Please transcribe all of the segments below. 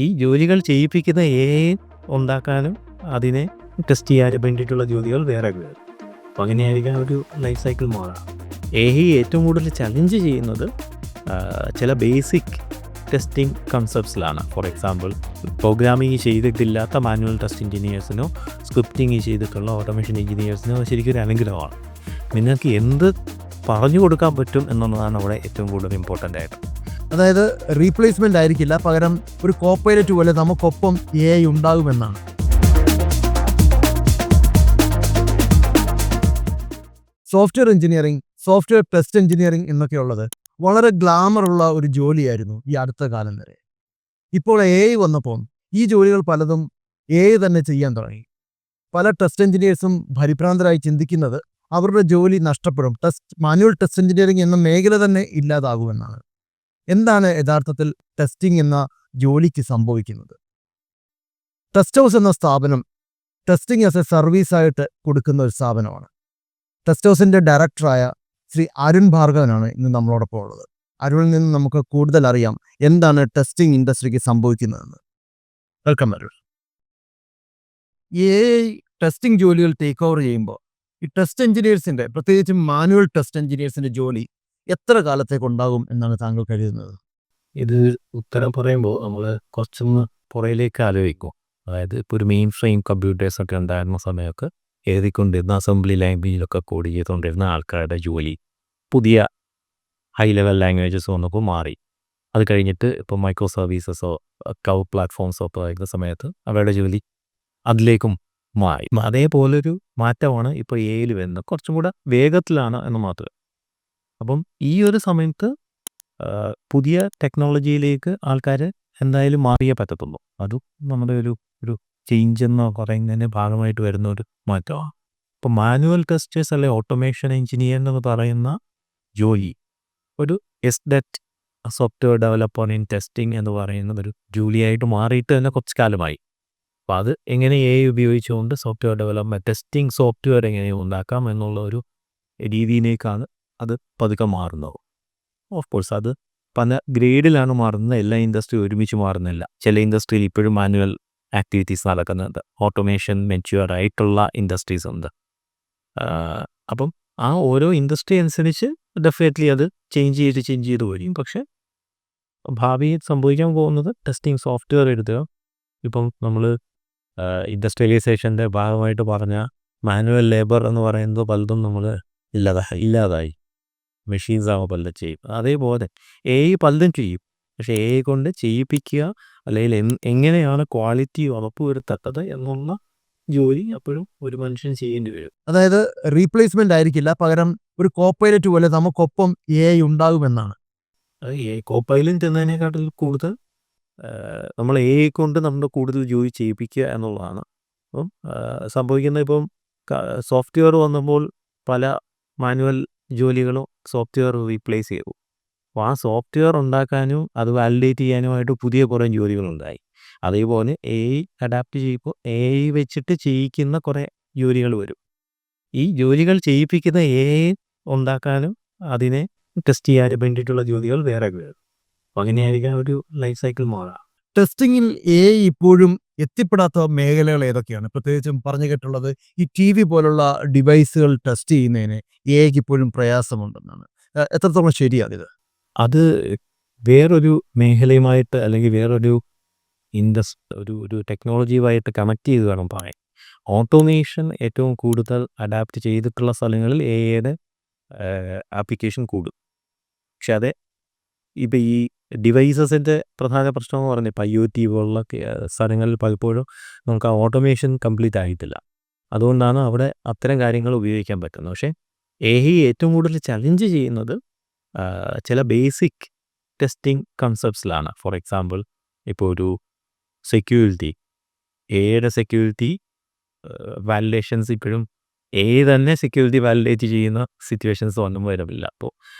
ഈ ജോലികൾ ചെയ്യിപ്പിക്കുന്ന എഐ ഉണ്ടാക്കാനും അതിനെ ടെസ്റ്റ് ചെയ്യാൻ വേണ്ടിയിട്ടുള്ള ജോലികൾ വേറെ വരും. അപ്പോൾ അങ്ങനെയായിരിക്കും ഒരു ലൈഫ് സൈക്കിൾ മാറുക. എഐ ഏറ്റവും കൂടുതൽ ചലഞ്ച് ചെയ്യുന്നത് ചില ബേസിക് ടെസ്റ്റിംഗ് കൺസെപ്റ്റ്സിലാണ്. ഫോർ എക്സാമ്പിൾ, പ്രോഗ്രാമിങ് ചെയ്തിട്ടില്ലാത്ത മാനുവൽ ടെസ്റ്റ് എഞ്ചിനീയേഴ്സിനോ സ്ക്രിപ്റ്റിംഗ് ചെയ്തിട്ടുള്ള ഓട്ടോമേഷൻ എഞ്ചിനീയേഴ്സിനോ ശരിക്കും ഒരു അനുഗ്രഹമാണ്. നിങ്ങൾക്ക് എന്ത് പറഞ്ഞു കൊടുക്കാൻ പറ്റും എന്നുള്ളതാണ് അവിടെ ഏറ്റവും കൂടുതൽ ഇമ്പോർട്ടൻ്റ് ആയിട്ട്. അതായത് റീപ്ലേസ്മെന്റ് ആയിരിക്കില്ല, പകരം ഒരു കോപ്പൈലറ്റ് പോലെ നമുക്കൊപ്പം AI ഉണ്ടാകുമെന്നാണ്. Software engineering, software test engineering എന്നൊക്കെയുള്ളത് വളരെ ഗ്ലാമറുള്ള ഒരു ജോലിയായിരുന്നു ഈ അടുത്ത കാലം വരെ. ഇപ്പോൾ AI വന്നപ്പോൾ ഈ ജോലികൾ പലതും AI തന്നെ ചെയ്യാൻ തുടങ്ങി. പല ടെസ്റ്റ് എഞ്ചിനീയേഴ്സും പരിഭ്രാന്തരായി ചിന്തിക്കുന്നത് അവരുടെ ജോലി നഷ്ടപ്പെടും, മാനുവൽ ടെസ്റ്റ് എഞ്ചിനീയറിംഗ് എന്ന മേഖല തന്നെ ഇല്ലാതാകുമെന്നാണ്. എന്താണ് യഥാർത്ഥത്തിൽ ടെസ്റ്റിംഗ് എന്ന ജോലിക്ക് സംഭവിക്കുന്നത്? ടെസ്റ്റ് ഹൗസ് എന്ന സ്ഥാപനം ടെസ്റ്റിംഗ് ആസ് എ സർവീസായിട്ട് കൊടുക്കുന്ന ഒരു സ്ഥാപനമാണ്. ടെസ്റ്റ് ഹൗസിൻ്റെ ഡയറക്ടറായ ശ്രീ അരുൺ ഭാർഗവനാണ് ഇന്ന് നമ്മളോടൊപ്പം ഉള്ളത്. അരുണിൽ നിന്ന് നമുക്ക് കൂടുതൽ അറിയാം എന്താണ് ടെസ്റ്റിംഗ് ഇൻഡസ്ട്രിക്ക് സംഭവിക്കുന്നതെന്ന്. വെൽക്കം അരുൺ. AI ടെസ്റ്റിംഗ് ജോലികൾ ടേക്ക് ഓവർ ചെയ്യുമ്പോൾ ഈ ടെസ്റ്റ് എഞ്ചിനീയേഴ്സിൻ്റെ, പ്രത്യേകിച്ചും മാനുവൽ ടെസ്റ്റ് എഞ്ചിനീയേഴ്സിൻ്റെ ജോലി എത്ര കാലത്തേക്ക് ഉണ്ടാകും എന്നാണ് താങ്കൾ കരുതുന്നത്? ഇത് ഉത്തരം പറയുമ്പോൾ നമ്മൾ കുറച്ചൊന്ന് പുറയിലേക്ക് ആലോചിക്കും. അതായത് ഇപ്പോൾ ഒരു മെയിൻ ഫ്രെയിം കമ്പ്യൂട്ടേഴ്സൊക്കെ ഉണ്ടായിരുന്ന സമയമൊക്കെ എഴുതിക്കൊണ്ടിരുന്ന അസംബ്ലി ലാംഗ്വേജിലൊക്കെ കോഡ് ചെയ്തുകൊണ്ടിരുന്ന ആൾക്കാരുടെ ജോലി പുതിയ ഹൈ ലെവൽ ലാംഗ്വേജസ് വന്നപ്പോൾ മാറി. അത് കഴിഞ്ഞിട്ട് ഇപ്പോൾ മൈക്രോ സർവീസസോ ക്ലൗഡ് പ്ലാറ്റ്ഫോംസോ ഒക്കെ ആയിരുന്ന സമയത്ത് അവരുടെ ജോലി അതിലേക്കും മാറി. അതേപോലൊരു മാറ്റമാണ് ഇപ്പോൾ എയിൽ വരുന്നത്. കുറച്ചും കൂടെ വേഗത്തിലാണ് എന്ന് മാത്രം. അപ്പം ഈ ഒരു സമയത്ത് പുതിയ ടെക്നോളജിയിലേക്ക് ആൾക്കാർ എന്തായാലും മാറിയേ പറ്റത്തുള്ളൂ. അതും നമ്മുടെ ഒരു ചേഞ്ച് എന്ന് പറയുന്നതിൻ്റെ ഭാഗമായിട്ട് വരുന്ന ഒരു മാറ്റമാണ്. ഇപ്പോൾ മാനുവൽ ടെസ്റ്റേഴ്സ് അല്ലെ ഓട്ടോമേഷൻ എഞ്ചിനീയർ എന്ന് പറയുന്ന ജോലി ഒരു എസ്ഡെറ്റ് സോഫ്റ്റ്വെയർ ഡെവലപ്പർ ഇൻ ടെസ്റ്റിംഗ് എന്ന് പറയുന്ന ഒരു ജോലിയായിട്ട് മാറിയിട്ട് തന്നെ കുറച്ച് കാലമായി. അപ്പോൾ അത് എങ്ങനെ AI ഉപയോഗിച്ചുകൊണ്ട് സോഫ്റ്റ്വെയർ ഡെവലപ്മെൻറ്റ് ടെസ്റ്റിംഗ് സോഫ്റ്റ്വെയർ എങ്ങനെ ഉണ്ടാക്കാം എന്നുള്ള ഒരു രീതിയിലേക്കാണ് അത് പതുക്കെ മാറുന്നത്. ഓഫ് കോഴ്സ് അത് പല ഗ്രേഡിലാണ് മാറുന്നത്. എല്ലാ ഇൻഡസ്ട്രി ഒരുമിച്ച് മാറുന്നില്ല. ചില ഇൻഡസ്ട്രിയിൽ ഇപ്പോഴും മാനുവൽ ആക്ടിവിറ്റീസ് നടക്കുന്നുണ്ട്. ഓട്ടോമേഷൻ മെച്യൂർ ആയിട്ടുള്ള ഇൻഡസ്ട്രീസ് ഉണ്ട്. അപ്പം ആ ഓരോ ഇൻഡസ്ട്രി അനുസരിച്ച് ഡെഫിനറ്റ്ലി അത് ചേഞ്ച് ചെയ്ത് വരും. പക്ഷേ ഭാവിയിൽ സംഭവിക്കാൻ പോകുന്നത് ടെസ്റ്റിംഗ് സോഫ്റ്റ്വെയർ എഴുതുക. ഇപ്പം നമ്മൾ ഇൻഡസ്ട്രിയലൈസേഷൻ്റെ ഭാഗമായിട്ട് പറഞ്ഞ മാനുവൽ ലേബർ എന്ന് പറയുന്നത് പലതും നമ്മൾ ഇല്ലാതായി. മെഷീൻസ് ആകുമ്പോൾ പലതും ചെയ്യും. അതേപോലെ AI പലതും ചെയ്യും. പക്ഷേ AI കൊണ്ട് ചെയ്യിപ്പിക്കുക അല്ലെങ്കിൽ എങ്ങനെയാണ് ക്വാളിറ്റി ഉറപ്പുവരുത്തത് എന്നുള്ള ജോലി അപ്പോഴും ഒരു മനുഷ്യൻ ചെയ്യേണ്ടി വരും. അതായത് റീപ്ലേസ്മെന്റ് ആയിരിക്കില്ല, പകരം ഒരു കോപ്പൈലറ്റ് പോലെ നമുക്കൊപ്പം AI ഉണ്ടാകുമെന്നാണ്. അത് കോപ്പൈലറ്റ് എന്നതിനെക്കാട്ടിൽ കൂടുതൽ നമ്മൾ AI കൊണ്ട് നമ്മുടെ കൂടുതൽ ജോലി ചെയ്യിപ്പിക്കുക എന്നുള്ളതാണ്. അപ്പം സംഭവിക്കുന്നത് ഇപ്പം സോഫ്റ്റ്വെയർ വന്നപ്പോൾ പല മാനുവൽ ജോലികളും സോഫ്റ്റ്വെയർ റീപ്ലേസ് ചെയ്തു. അപ്പോൾ ആ സോഫ്റ്റ്വെയർ ഉണ്ടാക്കാനും അത് വാലിഡേറ്റ് ചെയ്യാനുമായിട്ട് പുതിയ കുറേ ജോലികളുണ്ടായി. അതേപോലെ AI അഡാപ്റ്റ് ചെയ്യുമ്പോൾ AI വെച്ചിട്ട് ചെയ്യിക്കുന്ന കുറേ ജോലികൾ വരും. ഈ ജോലികൾ ചെയ്യിപ്പിക്കുന്ന AI ഉണ്ടാക്കാനും അതിനെ ടെസ്റ്റ് ചെയ്യാൻ വേണ്ടിയിട്ടുള്ള ജോലികൾ വേറെ വരും. അപ്പോൾ അങ്ങനെയായിരിക്കും ഒരു ലൈഫ് സൈക്കിൾ മാറുക. ടെസ്റ്റിങ്ങിൽ AI ഇപ്പോഴും എത്തിപ്പെടാത്ത മേഖലകൾ ഏതൊക്കെയാണ്? പ്രത്യേകിച്ചും പറഞ്ഞു കേട്ടുള്ളത് ഈ TV പോലുള്ള ഡിവൈസുകൾ ടെസ്റ്റ് ചെയ്യുന്നതിന് AIക്ക് ഇപ്പോഴും പ്രയാസമുണ്ടെന്നാണ്. എത്രത്തോളം ശരിയാണിത്? അത് വേറൊരു മേഖലയുമായിട്ട് അല്ലെങ്കിൽ വേറൊരു ഒരു ടെക്നോളജിയുമായിട്ട് കണക്ട് ചെയ്ത് വേണം പറയാൻ. ഓട്ടോമേഷൻ ഏറ്റവും കൂടുതൽ അഡാപ്റ്റ് ചെയ്തിട്ടുള്ള സ്ഥലങ്ങളിൽ AIയുടെ ആപ്ലിക്കേഷൻ കൂടും. പക്ഷെ അത് ഇപ്പം ഈ ഡിവൈസസിൻ്റെ പ്രധാന പ്രശ്നം എന്ന് പറഞ്ഞാൽ ഇപ്പോൾ IoT പോലുള്ള സ്ഥലങ്ങളിൽ പലപ്പോഴും നമുക്ക് ആ ഓട്ടോമേഷൻ കംപ്ലീറ്റ് ആയിട്ടില്ല. അതുകൊണ്ടാണ് അവിടെ അത്തരം കാര്യങ്ങൾ ഉപയോഗിക്കാൻ പറ്റുന്നത്. പക്ഷേ AI ഏറ്റവും കൂടുതൽ ചലഞ്ച് ചെയ്യുന്നത് ചില ബേസിക് ടെസ്റ്റിംഗ് കൺസെപ്റ്റ്സിലാണ്. ഫോർ എക്സാമ്പിൾ, ഇപ്പോൾ ഒരു സെക്യൂരിറ്റി, AIയുടെ സെക്യൂരിറ്റി വാലിഡേഷൻസ് ഇപ്പോഴും AI തന്നെ സെക്യൂരിറ്റി വാലിഡേറ്റ് ചെയ്യുന്ന സിറ്റുവേഷൻസ് ഒന്നും വരവില്ല. അപ്പോൾ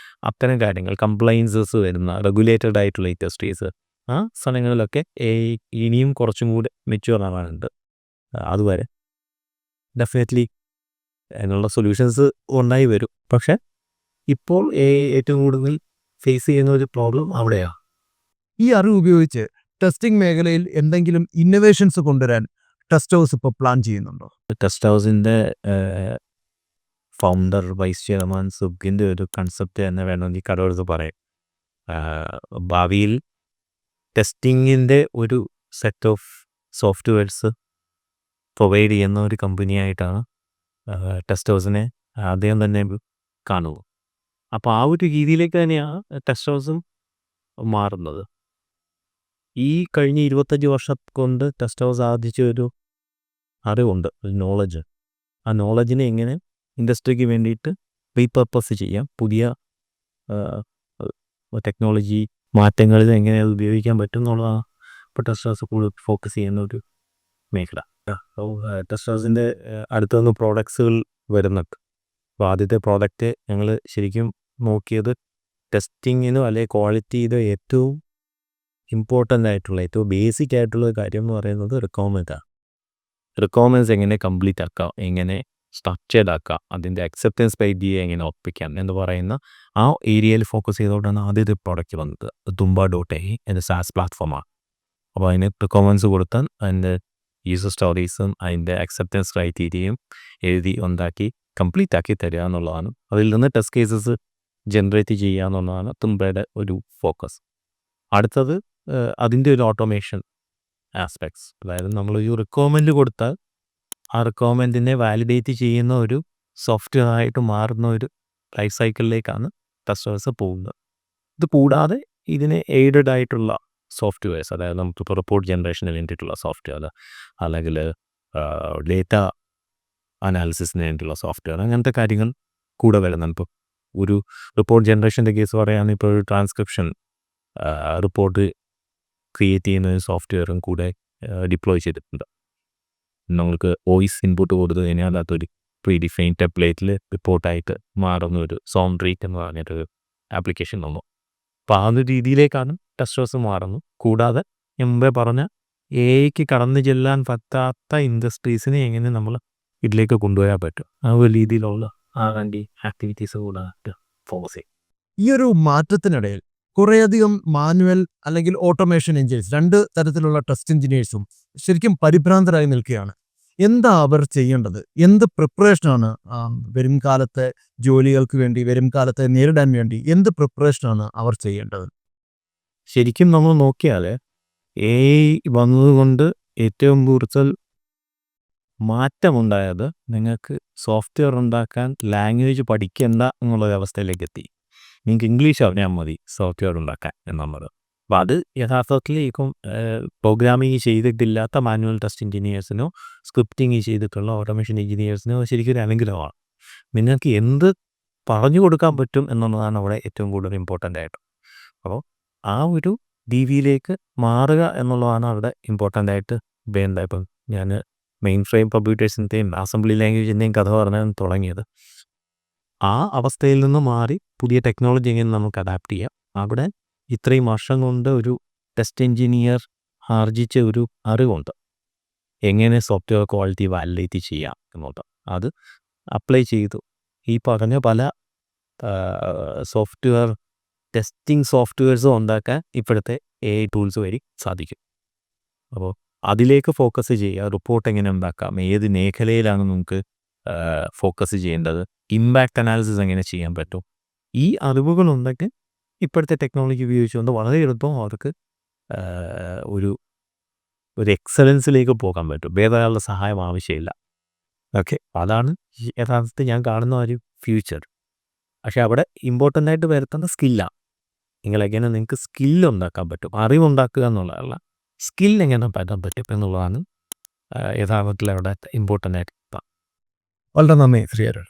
അത്തരം കാര്യങ്ങൾ, കംപ്ലൈൻസസ് വരുന്ന റെഗുലേറ്റഡ് ആയിട്ടുള്ള ഇൻഡസ്ട്രീസ്, ആ സ്ഥലങ്ങളിലൊക്കെ AI ഇനിയും കുറച്ചും കൂടെ മെച്യൂർ ആവാനുണ്ട്. അതുവരെ ഡെഫിനറ്റ്ലി അതിനുള്ള സൊല്യൂഷൻസ് ഉണ്ടായി വരും. പക്ഷേ ഇപ്പോൾ AI ഏറ്റവും കൂടുതൽ ഫേസ് ചെയ്യുന്ന ഒരു പ്രോബ്ലം അവിടെയാണ്. ഈ അറിവ് ഉപയോഗിച്ച് ടെസ്റ്റിംഗ് മേഖലയിൽ എന്തെങ്കിലും ഇന്നോവേഷൻസ് കൊണ്ടുവരാൻ ടെസ്റ്റ് ഹൗസ് ഇപ്പോൾ പ്ലാൻ ചെയ്യുന്നുണ്ടോ? ടെസ്റ്റ് ഹൗസിൻ്റെ ഫൗണ്ടർ വൈസ് ചെയർമാൻ സുഖിൻ്റെ ഒരു കൺസെപ്റ്റ് തന്നെ വേണമെങ്കിൽ കടവെടുത്ത് പറയും. ഭാവിയിൽ ടെസ്റ്റിങ്ങിൻ്റെ ഒരു സെറ്റ് ഓഫ് സോഫ്റ്റ്വെയർസ് പ്രൊവൈഡ് ചെയ്യുന്ന ഒരു കമ്പനിയായിട്ടാണ് ടെസ്റ്റ് ഹൗസിനെ അദ്ദേഹം തന്നെ കാണുന്നത്. അപ്പോൾ ആ ഒരു രീതിയിലേക്ക് തന്നെയാണ് ടെസ്റ്റ് ഹൗസും മാറുന്നത്. ഈ കഴിഞ്ഞ 25 വർഷം കൊണ്ട് ടെസ്റ്റ് ഹൗസ് ആർജിച്ച ഒരു അറിവുണ്ട്, ഒരു നോളജ്. ആ നോളജിനെ എങ്ങനെ ഇൻഡസ്ട്രിക്ക് വേണ്ടിയിട്ട് റീപർപ്പസ് ചെയ്യാം, പുതിയ ടെക്നോളജി മാറ്റങ്ങളിൽ എങ്ങനെ അത് ഉപയോഗിക്കാൻ പറ്റും എന്നുള്ളതാണ് ഇപ്പോൾ ടെസ്റ്റ് ഹൗസ് കൂടുതൽ ഫോക്കസ് ചെയ്യുന്ന ഒരു മേഖല. ടെസ്റ്റ് ഹൗസിൻ്റെ അടുത്തുനിന്ന് പ്രോഡക്ട്സുകൾ വരുന്നുണ്ട്. അപ്പോൾ ആദ്യത്തെ പ്രോഡക്റ്റ് ഞങ്ങൾ ശരിക്കും നോക്കിയത് ടെസ്റ്റിങ്ങിനോ അല്ലെങ്കിൽ ക്വാളിറ്റിയിലോ ഏറ്റവും ഇമ്പോർട്ടൻ്റ് ആയിട്ടുള്ള, ഏറ്റവും ബേസിക് ആയിട്ടുള്ള കാര്യം എന്ന് പറയുന്നത് റിക്വയർമെൻറ്റാണ്. റിക്വയർമെൻറ്റ്സ് എങ്ങനെ കംപ്ലീറ്റ് ആക്കാം, എങ്ങനെ സ്ട്രക്ചേർഡ് ആക്കാം, അതിൻ്റെ അക്സെപ്റ്റൻസ് ക്രൈറ്റീരിയ എങ്ങനെ ഉറപ്പിക്കാം എന്ന് പറയുന്ന ആ ഏരിയയിൽ ഫോക്കസ് ചെയ്തുകൊണ്ടാണ് ആദ്യത്തെ പ്രോഡക്റ്റ് വന്നത്. Tumba.ai എന്ന സാസ് പ്ലാറ്റ്ഫോമാണ്. അപ്പോൾ അതിന് റിക്വയർമെൻറ്റ്സ് കൊടുത്താൽ അതിൻ്റെ യൂസർ സ്റ്റോറീസും അതിൻ്റെ അക്സെപ്റ്റൻസ് ക്രൈറ്റീരിയയും എഴുതി ഉണ്ടാക്കി കംപ്ലീറ്റ് ആക്കി തരിക എന്നുള്ളതാണ്. അതിൽ നിന്ന് ടെസ്റ്റ് കേസസ് ജനറേറ്റ് ചെയ്യുക എന്നുള്ളതാണ് തുമ്പയുടെ ഒരു ഫോക്കസ്. അടുത്തത് അതിൻ്റെ ഒരു ഓട്ടോമേഷൻ ആസ്പെക്ട്സ്. അതായത് നമ്മളൊരു റിക്വയർമെൻറ്റ് കൊടുത്താൽ ആ റിക്വയർമെൻറ്റിനെ വാലിഡേറ്റ് ചെയ്യുന്ന ഒരു സോഫ്റ്റ്വെയർ ആയിട്ട് മാറുന്ന ഒരു ലൈഫ് സൈക്കിളിലേക്കാണ് ടെസ്റ്റേഴ്സ് പോകുന്നത്. ഇത് കൂടാതെ ഇതിന് എയ്ഡഡ് ആയിട്ടുള്ള സോഫ്റ്റ്വെയർസ്, അതായത് നമുക്കിപ്പോൾ റിപ്പോർട്ട് ജനറേഷന് വേണ്ടിയിട്ടുള്ള സോഫ്റ്റ്വെയർ, അല്ലെങ്കിൽ ഡേറ്റ അനാലിസിസിന് വേണ്ടിയിട്ടുള്ള സോഫ്റ്റ്വെയർ, അങ്ങനത്തെ കാര്യങ്ങൾ കൂടെ വരുന്നുണ്ട്. ഇപ്പോൾ ഒരു റിപ്പോർട്ട് ജനറേഷൻ്റെ കേസ് പറയുകയാണെങ്കിൽ ഇപ്പോൾ ഒരു ട്രാൻസ്ക്രിപ്ഷൻ റിപ്പോർട്ട് ക്രിയേറ്റ് ചെയ്യുന്ന ഒരു സോഫ്റ്റ്വെയറും കൂടെ ഡിപ്ലോയ് ചെയ്തിട്ടുണ്ട്. നമുക്ക് വോയിസ് ഇൻപുട്ട് കൊടുത്തു കഴിഞ്ഞാൽ അതൊരു പ്രീ ഡിഫൈൻ ടെംപ്ലേറ്റിൽ റിപ്പോർട്ടായിട്ട് മാറുന്ന ഒരു സൗണ്ട് റേറ്റ് എന്ന് പറഞ്ഞിട്ടൊരു ആപ്ലിക്കേഷൻ വന്നു. അപ്പോൾ ആ ഒരു രീതിയിലേക്കാണ് ടെസ്റ്റേഴ്സ് മാറുന്നു. കൂടാതെ മുമ്പേ പറഞ്ഞ എഐക്ക് കടന്നു ചെല്ലാൻ പറ്റാത്ത ഇൻഡസ്ട്രീസിനെ എങ്ങനെ നമ്മൾ ഇതിലേക്ക് കൊണ്ടുപോയാൽ പറ്റും, ആ ഒരു രീതിയിലുള്ള R&D ആക്ടിവിറ്റീസ് കൂടാതെ ഫോക്കസ് ചെയ്യും. ഈ ഒരു മാറ്റത്തിനിടയിൽ കുറേയധികം മാനുവൽ അല്ലെങ്കിൽ ഓട്ടോമേഷൻ എഞ്ചിനീയേഴ്സ്, രണ്ട് തരത്തിലുള്ള ടെസ്റ്റ് എഞ്ചിനീയേഴ്സും ശരിക്കും പരിഭ്രാന്തരായി നിൽക്കുകയാണ്. എന്താ അവർ ചെയ്യേണ്ടത്? എന്ത് പ്രിപ്പറേഷനാണ് വരും കാലത്തെ ജോലികൾക്ക് വേണ്ടി, വരും കാലത്തെ നേരിടാൻ വേണ്ടി എന്ത് പ്രിപ്പറേഷനാണ് അവർ ചെയ്യേണ്ടത്? ശരിക്കും നമ്മൾ നോക്കിയാൽ AI വന്നതുകൊണ്ട് ഏറ്റവും കൂടുതൽ മാറ്റമുണ്ടായത് നിങ്ങൾക്ക് സോഫ്റ്റ്വെയർ ഉണ്ടാക്കാൻ ലാംഗ്വേജ് പഠിക്കേണ്ട എന്നുള്ളൊരവസ്ഥയിലേക്ക് എത്തി. നിങ്ങൾക്ക് ഇംഗ്ലീഷ് അറിഞ്ഞാൽ മതി സോഫ്റ്റ്വെയർ ഉണ്ടാക്കാൻ എന്നുള്ളത്. അപ്പോൾ അത് യഥാർത്ഥത്തിൽ ഇപ്പം പ്രോഗ്രാമിങ് ചെയ്തിട്ടില്ലാത്ത മാനുവൽ ടെസ്റ്റ് എഞ്ചിനീയേഴ്സിനോ സ്ക്രിപ്റ്റിംഗ് ചെയ്തിട്ടുള്ള ഓട്ടോമേഷൻ എഞ്ചിനീയേഴ്സിനോ ശരിക്കും ഒരു അനുഗ്രഹമാണ്. നിങ്ങൾക്ക് എന്ത് പറഞ്ഞു കൊടുക്കാൻ പറ്റും എന്നുള്ളതാണ് അവിടെ ഏറ്റവും കൂടുതൽ ഇമ്പോർട്ടൻ്റ് ആയിട്ട്. അപ്പോൾ ആ ഒരു രീതിയിലേക്ക് മാറുക എന്നുള്ളതാണ് അവിടെ ഇമ്പോർട്ടൻ്റ് ആയിട്ട് വേണ്ടത്. ഇപ്പം ഞാൻ മെയിൻ ഫ്രെയിം കമ്പ്യൂട്ടേഴ്സിൻ്റെയും അസംബ്ലി ലാംഗ്വേജിൻ്റെയും കഥ പറഞ്ഞാൽ തുടങ്ങിയത് ആ അവസ്ഥയിൽ നിന്ന് മാറി പുതിയ ടെക്നോളജി എങ്ങനെ നമുക്ക് അഡാപ്റ്റ് ചെയ്യാം. അവിടെ ഇത്രയും വർഷം കൊണ്ട് ഒരു ടെസ്റ്റ് എഞ്ചിനീയർ ആർജിച്ച ഒരു അറിവുണ്ട്, എങ്ങനെ സോഫ്റ്റ്വെയർ ക്വാളിറ്റി വാലിഡേറ്റ് ചെയ്യാം എന്നുള്ളത്. അത് അപ്ലൈ ചെയ്തു ഈ പറഞ്ഞ പല സോഫ്റ്റ്വെയർ ടെസ്റ്റിംഗ് സോഫ്റ്റ്വെയർസും ഉണ്ടാക്കാൻ ഇപ്പോഴത്തെ AI ടൂൾസ് വഴി സാധിക്കും. അപ്പോൾ അതിലേക്ക് ഫോക്കസ് ചെയ്യുക. റിപ്പോർട്ട് എങ്ങനെ ഉണ്ടാക്കാം, ഏത് മേഖലയിലാണ് നമുക്ക് ഫോക്കസ് ചെയ്യേണ്ടത്, ഇമ്പാക്റ്റ് അനാലിസിസ് എങ്ങനെ ചെയ്യാൻ പറ്റും, ഈ അറിവുകളുണ്ടെങ്കിൽ ഇപ്പോഴത്തെ ടെക്നോളജി ഉപയോഗിച്ചുകൊണ്ട് വളരെ എളുപ്പം അവർക്ക് ഒരു എക്സലൻസിലേക്ക് പോകാൻ പറ്റും. വേറെ ആളുടെ സഹായം ആവശ്യമില്ല. ഓക്കെ, അതാണ് യഥാർത്ഥത്തിൽ ഞാൻ കാണുന്ന ഒരു ഫ്യൂച്ചർ. പക്ഷെ അവിടെ ഇമ്പോർട്ടൻ്റ് ആയിട്ട് വരുത്തുന്ന സ്കില്ലാണ്. നിങ്ങളെങ്ങനെ നിങ്ങൾക്ക് സ്കില്ലുണ്ടാക്കാൻ പറ്റും, അറിവുണ്ടാക്കുക എന്നുള്ളതല്ല, സ്കില്ലെങ്ങനെ പറ്റാൻ പറ്റും എന്നുള്ളതാണ് യഥാർത്ഥത്തിൽ അവിടെ ഇമ്പോർട്ടൻ്റ് ആയിട്ട്. വളരെ നന്ദി ശ്രീ അരുൺ.